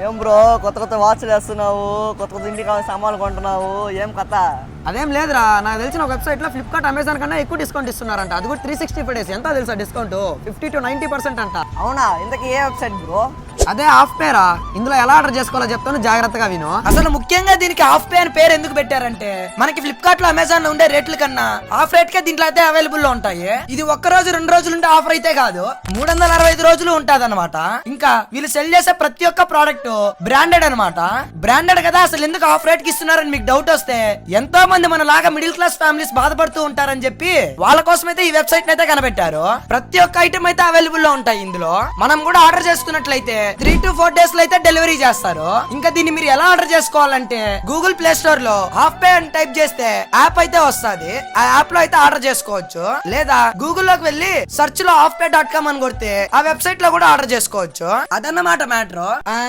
ఏం బ్రో కొత్త కొత్త వాచ్లు వేస్తున్నావు, కొత్త కొత్త ఇంటికి కావాల్సిన సామాన్లు కొంటున్నావు, ఏం కథ? అదేం లేదురా, నాకు తెలిసిన ఒక వెబ్సైట్లో ఫ్లిప్కార్ట్ అమెజాన్ కన్నా ఎక్కువ డిస్కౌంట్ ఇస్తున్నారంట. అది కూడా 365 డేస్. ఎంత తెలుసా డిస్కౌంట్? 50 to 90% అంట. అవునా? ఇంతకీ ఏ వెబ్సైట్ బ్రో? అదే హాఫ్ పేరా. ఇందులో ఎలా ఆర్డర్ చేసుకోవాలో చెప్తాను, జాగ్రత్తగా విను. అసలు ముఖ్యంగా దీనికి హాఫ్ పే అని పేరు ఎందుకు పెట్టారంటే మనకి ఫ్లిప్కార్ట్ లో అమెజాన్ లో ఉండే రేట్ల కన్నా హాఫ్ రేట్ కే దీంట్లో అయితే అవైలబుల్ లో ఉంటాయి. ఇది ఒక్క రోజు 2 రోజులు ఉంటే ఆఫర్ అయితే కాదు, 365 రోజులు ఉంటది అనమాట. ఇంకా వీళ్ళు సెల్ చేసే ప్రతి ఒక్క ప్రోడక్ట్ బ్రాండెడ్ అనమాట. బ్రాండెడ్ కదా, అసలు ఎందుకు ఆఫ్ రేట్ కి ఇస్తున్నారని మీకు డౌట్ వస్తే, ఎంతో మంది మన లాగా మిడిల్ క్లాస్ ఫ్యామిలీస్ బాధపడుతూ ఉంటారని చెప్పి వాళ్ళ కోసం అయితే ఈ వెబ్సైట్ అయితే కనిపెట్టారు. ప్రతి ఒక్క ఐటమ్ అయితే అవైలబుల్ లో ఉంటాయి ఇందులో. మనం కూడా ఆర్డర్ చేసుకున్నట్లయితే 3 to 4 డేస్ లో అయితే డెలివరీ చేస్తారు. ఇంకా దీన్ని మీరు ఎలా ఆర్డర్ చేసుకోవాలంటే గూగుల్ ప్లే స్టోర్ లో హాఫ్ పే అని టైప్ చేస్తే యాప్ అయితే వస్తుంది. ఆ యాప్ లో అయితే ఆర్డర్ చేసుకోవచ్చు, లేదా గూగుల్ లోకి వెళ్ళి సెర్చ్ లో halfpay.com అని కొడితే ఆ వెబ్సైట్ లో కూడా ఆర్డర్ చేసుకోవచ్చు. అదన్నమాట మ్యాటర్.